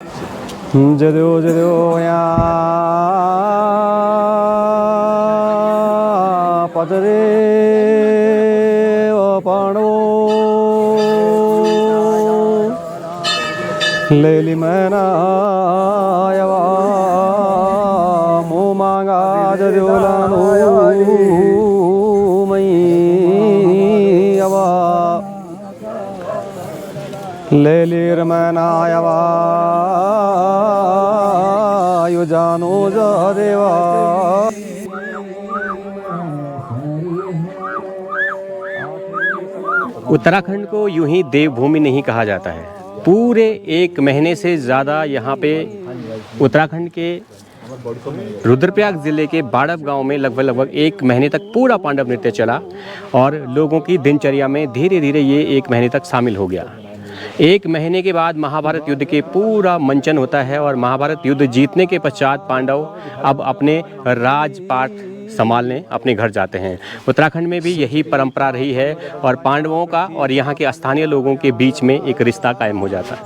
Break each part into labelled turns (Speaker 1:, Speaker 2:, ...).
Speaker 1: जदो जदो या पदरे पाणो लेली मैना यवा मुँह मांगा जदो लानो मई यवा लेलीर मैना यवा यो जानो जा देवा।
Speaker 2: उत्तराखंड को यूं ही देवभूमि नहीं कहा जाता है। पूरे 1 महीने से ज़्यादा यहाँ पे उत्तराखंड के रुद्रप्रयाग ज़िले के बाड़ब गांव में लगभग 1 महीने तक पूरा पांडव नृत्य चला और लोगों की दिनचर्या में धीरे धीरे ये 1 महीने तक शामिल हो गया। 1 महीने के बाद महाभारत युद्ध के पूरा मंचन होता है और महाभारत युद्ध जीतने के पश्चात पांडव अब अपने राजपाट संभालने अपने घर जाते हैं। उत्तराखंड में भी यही परंपरा रही है और पांडवों का और यहाँ के स्थानीय लोगों के बीच में एक रिश्ता कायम हो जाता है।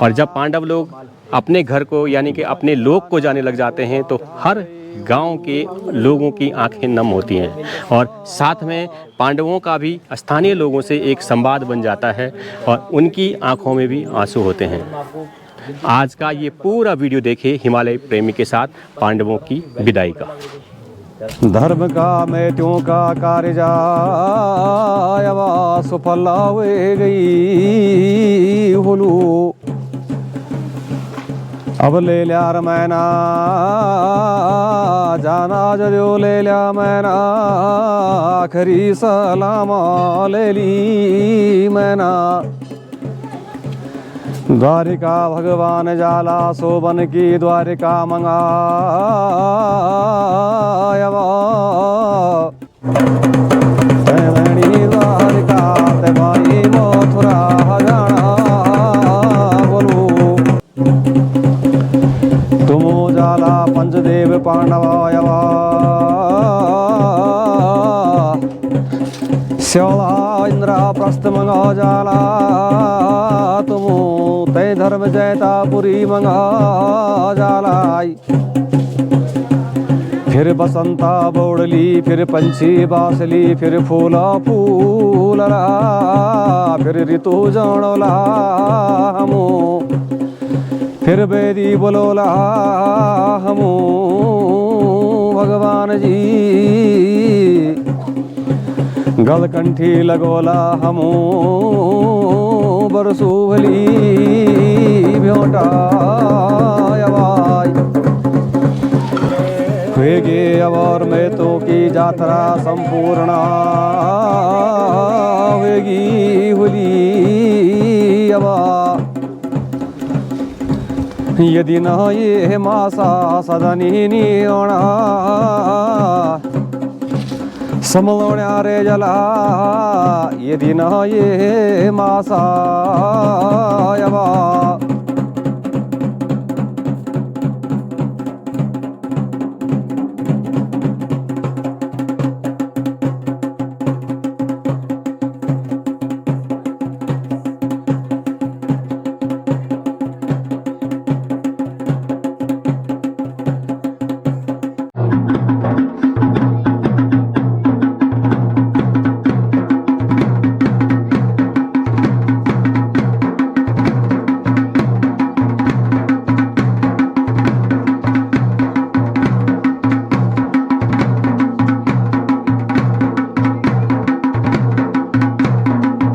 Speaker 2: और जब पांडव लोग अपने घर को यानी कि अपने लोक को जाने लग जाते हैं तो हर गांव के लोगों की आंखें नम होती हैं और साथ में पांडवों का भी स्थानीय लोगों से एक संवाद बन जाता है और उनकी आंखों में भी आंसू होते हैं। आज का ये पूरा वीडियो देखिए हिमालय प्रेमी के साथ पांडवों की विदाई का।
Speaker 1: धर्म का मैत्यों का कार्य जायवा सुफला हुए गई होलू अब ले लिया रमैना जाना जरियो ले लिया मैना आखिरी सलामा ले ली मैना द्वारिका भगवान जाला सोबन की द्वारिका मंगा द्वारिका ते भाई मथुरा जाना बोलो तुमो जाला पंचदेव पांडवायवा श्योला इंद्रप्रस्थ मंगा जाला तुमो तय धर्म जैतापुरी मंगा जालाई फिर बसंता बोड़ली फिर पंछी बासली फिर फूला फूलला फिर ऋतु जानला हमो फिर बेदी बोलोला हमो भगवान जी गलकंठी लगोला हमो बरसू भली भ्योटा यवाई वेगे अवर में तो की यात्रा संपूर्णा वेगी हुली अवा यदि न ये मासा सदनी नियोणा समलोण्या रे जला यदि न ये मासा यवा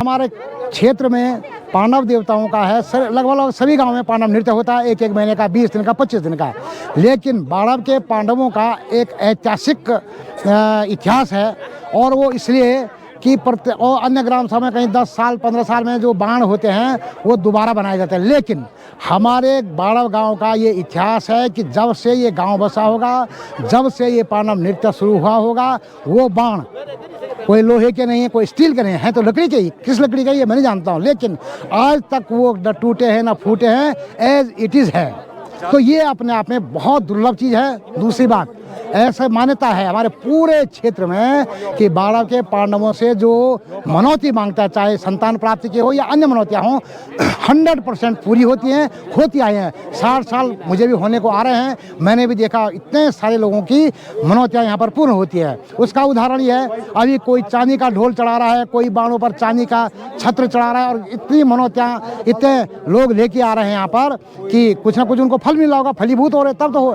Speaker 3: हमारे क्षेत्र में पांडव देवताओं का है लगभग सभी गांव में पांडव नृत्य होता है 1-1 महीने का 20 दिन का 25 दिन का। लेकिन बाड़ब के पांडवों का एक ऐतिहासिक इतिहास है और वो इसलिए कि और अन्य ग्राम सभा में कहीं 10 साल 15 साल में जो बाण होते हैं वो दोबारा बनाए जाते हैं। लेकिन हमारे बाड़ब गांव का ये इतिहास है कि जब से ये गांव बसा होगा जब से ये पांडव नृत्य शुरू हुआ होगा वो बाण कोई लोहे के नहीं है कोई स्टील के नहीं है तो लकड़ी के ही। किस लकड़ी का ये मैं नहीं जानता हूँ लेकिन आज तक वो न टूटे हैं न फूटे हैं एज इट इज़ है। तो ये अपने आप में बहुत दुर्लभ चीज़ है। दूसरी बात ऐसा मान्यता है हमारे पूरे क्षेत्र में कि बाड़व के पांडवों से जो मनौती मांगता है, चाहे संतान प्राप्ति की हो या अन्य मनौतियाँ हों, 100% पूरी होती हैं, होती आई हैं। 60 साल मुझे भी होने को आ रहे हैं, मैंने भी देखा इतने सारे लोगों की मनौतियाँ यहाँ पर पूर्ण होती है। उसका उदाहरण ये है, अभी कोई चांदी का ढोल चढ़ा रहा है, कोई बाणों पर चांदी का छत्र चढ़ा रहा है, और इतनी मनौतियाँ इतने लोग लेके आ रहे हैं यहाँ पर कि कुछ ना कुछ उनको फल मिला होगा, फलीभूत हो रहे तब तो हो।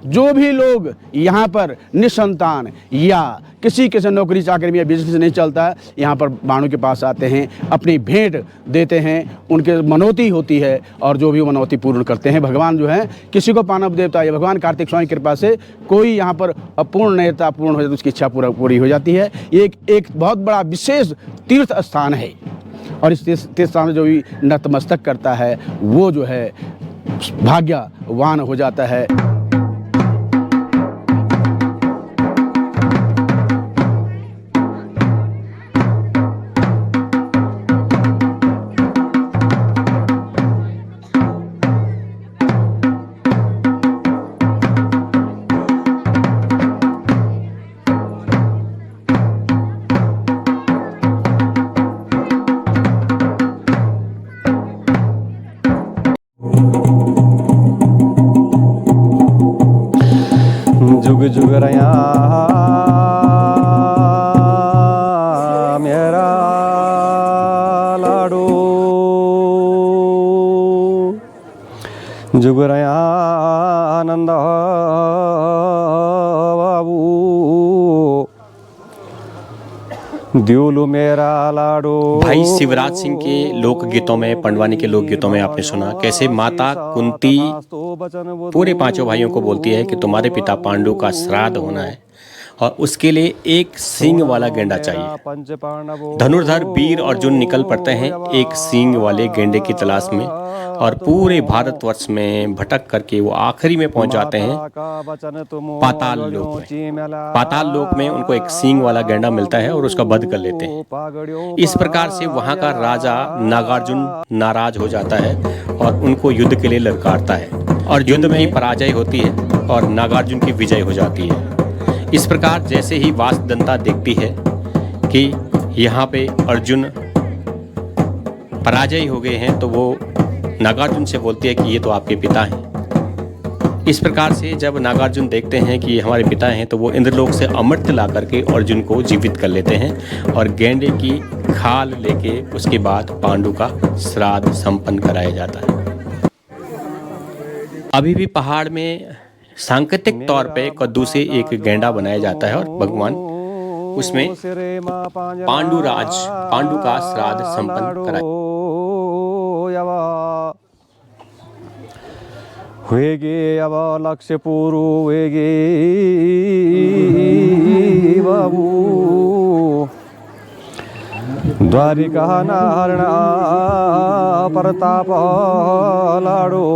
Speaker 4: जो भी लोग यहाँ पर निसंतान या किसी के से नौकरी चाकरी में या बिजनेस नहीं चलता है, यहाँ पर बाणों के पास आते हैं, अपनी भेंट देते हैं, उनके मनौती होती है और जो भी मनौती पूर्ण करते हैं। भगवान जो है किसी को पानव देवता या भगवान कार्तिक स्वामी की कृपा से कोई यहाँ पर अपूर्ण नेता पूर्ण हो जाती है, उसकी इच्छा पूरी हो जाती है। ये एक बहुत बड़ा विशेष तीर्थ स्थान है और इस तीर्थ स्थान में जो भी नतमस्तक करता है वो जो है भाग्यवान हो जाता है।
Speaker 1: जुग जुग रया मेरा लाडो, जुग रया आनंद बाबू, दियोलू मेरा लाडो।
Speaker 2: भाई शिवराज सिंह के लोकगीतों में, पंडवानी के लोकगीतों में आपने सुना कैसे माता कुंती पूरे पांचों भाइयों को बोलती है कि तुम्हारे पिता पांडु का श्राद्ध होना है और उसके लिए एक सींग वाला गेंडा चाहिए। धनुर्धर वीर अर्जुन निकल पड़ते हैं एक सींग वाले गेंडे की तलाश में और पूरे भारतवर्ष में भटक करके वो आखिरी में पहुंच जाते हैं पाताल लोक में। पाताल लोक में उनको एक सींग वाला गेंडा मिलता है और उसका वध कर लेते हैं। इस प्रकार से वहां का राजा नागार्जुन नाराज हो जाता है और उनको युद्ध के लिए ललकारता है और युद्ध में ही पराजय होती है और नागार्जुन की विजय हो जाती है। इस प्रकार जैसे ही वासुदंता देखती है कि यहाँ पे अर्जुन पराजय हो गए हैं तो वो नागार्जुन से बोलती है कि ये तो आपके पिता हैं। इस प्रकार से जब नागार्जुन देखते हैं कि ये हमारे पिता हैं तो वो इंद्रलोक से अमृत ला करके अर्जुन को जीवित कर लेते हैं और गेंडे की खाल लेके उसके बाद पांडु का श्राद्ध संपन्न कराया जाता है। अभी भी पहाड़ में सांकेतिक तौर पे कद्दू से एक गेंडा बनाया जाता है और भगवान उसमें पांडु का श्राद्ध संपन्न कराया।
Speaker 1: हुएगे अब लक्ष्य पूरू हुएगे बाबू, द्वारिका नारणा प्रताप लाडो,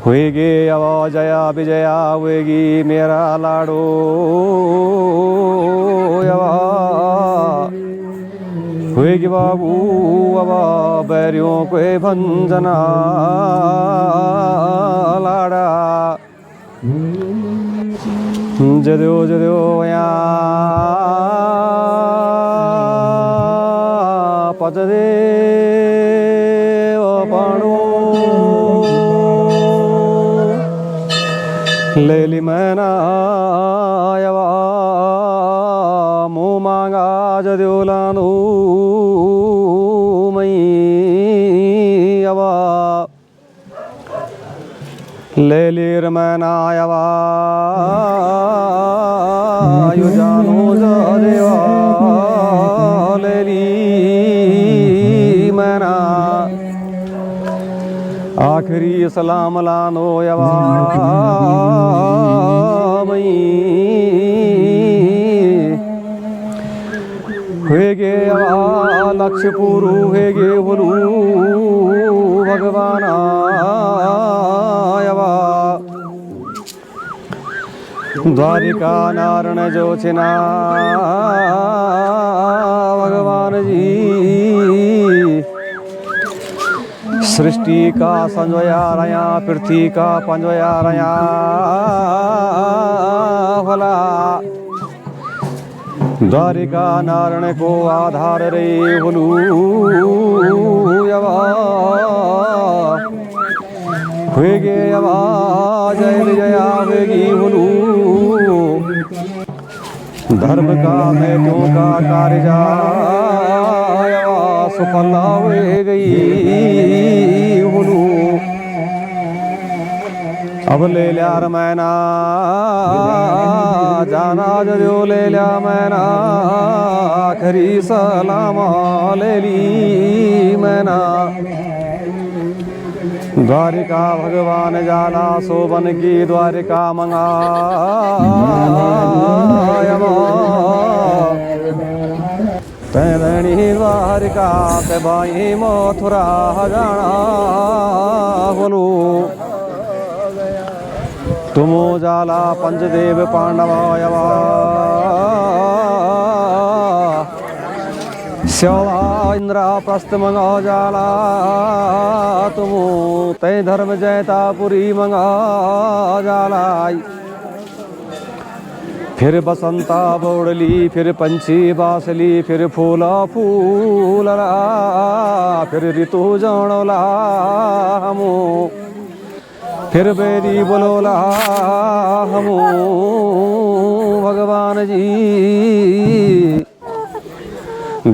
Speaker 1: हुएगे अब जया विजया हुएगी मेरा लाडो। हुएगी बाबू अब बैरियों को भंजना लाड़ा, जदो जदो या पजदे पाणो लेली मैना यवा मुँह मांगा जद्योलानो मई यवा लेलीर मैना यवा यु जानो जदेवा लेली मैना आखिरी सलाम लानो यवा मई हेगे यवा लक्ष्य पूरु हेगे हुलू भगवाना यवा द्वारिका नारण जो छिना भगवान जी सृष्टि का संजोया रया पृथ्वी का पंजोया रया भला द्वारिका नारायण को आधार रे हुलू यवा हुएगे यवा जय जया होगी हुलू धर्म का मैत्यों का कार्य यवा सुफल हुए गई हुलू अब ले लिया मैना जाना जो ले लिया मैना आखिरी सलाम ले ली मैना द्वारिका भगवान जाला शोभन की द्वारिका मंगा तैरणी द्वारिका ते बाई मथुरा जाना बोलो तुमो जाला पंचदेव पांडवायवा श्यवा इंद्रा प्रस्थ मंगा जाला तुमो तय धर्म जैतापुरी मंगा जाला फिर बसंता बोड़ली फिर पंछी बासली फिर फूला फूलला फिर ऋतु जानला हमो फिर बेरी बोलोला हमो भगवान जी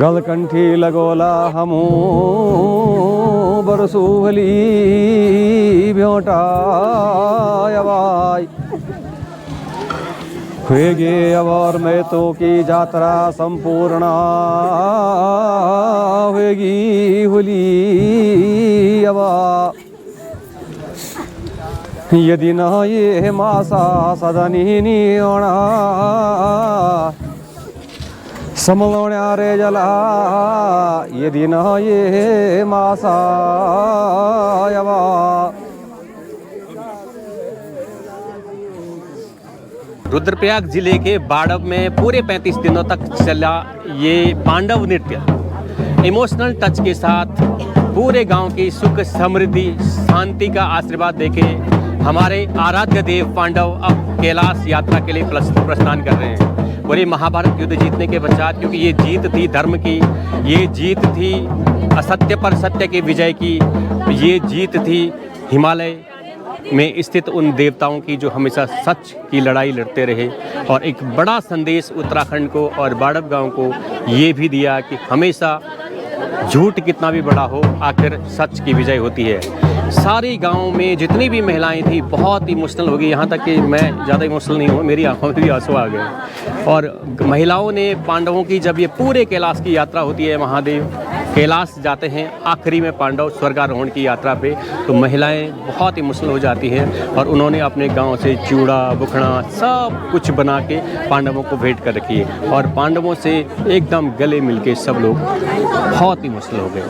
Speaker 1: गलकंठी लगोला हमो बरसूहली भ्योटा यवाई हुएगे अवर में तो की यात्रा संपूर्ण होगी हुली अवा यदि न ये मासा सदनी ओणा समलोण्या रे जला यदि न ये मासा यवा
Speaker 2: रुद्रप्रयाग जिले के बाड़ब में पूरे 35 दिनों तक चला ये पांडव नृत्य इमोशनल टच के साथ पूरे गांव की सुख समृद्धि शांति का आशीर्वाद देके हमारे आराध्य देव पांडव अब कैलाश यात्रा के लिए प्रस्थान कर रहे हैं। पूरे महाभारत युद्ध जीतने के पश्चात, क्योंकि ये जीत थी धर्म की, ये जीत थी असत्य पर सत्य की विजय की, ये जीत थी हिमालय में स्थित उन देवताओं की जो हमेशा सच की लड़ाई लड़ते रहे। और एक बड़ा संदेश उत्तराखंड को और बाड़ब गांव को ये भी दिया कि हमेशा झूठ कितना भी बड़ा हो, आखिर सच की विजय होती है। सारी गांव में जितनी भी महिलाएं थी बहुत इमोशनल हो गई, यहाँ तक कि मैं ज़्यादा इमोशनल नहीं हूँ, मेरी आंखों में भी आंसू आ गए। और महिलाओं ने पांडवों की, जब ये पूरे कैलाश की यात्रा होती है, महादेव कैलाश जाते हैं आखिरी में पांडव स्वर्गारोहण की यात्रा पे, तो महिलाएं बहुत इमोशनल हो जाती हैं और उन्होंने अपने गांव से चूड़ा बुखड़ा सब कुछ बना के पांडवों को भेंट कर रखी है। और पांडवों से एकदम गले मिलके सब लोग बहुत इमोशनल हो गए।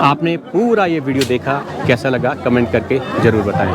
Speaker 2: आपने पूरा ये वीडियो देखा, कैसा लगा कमेंट करके ज़रूर बताएं।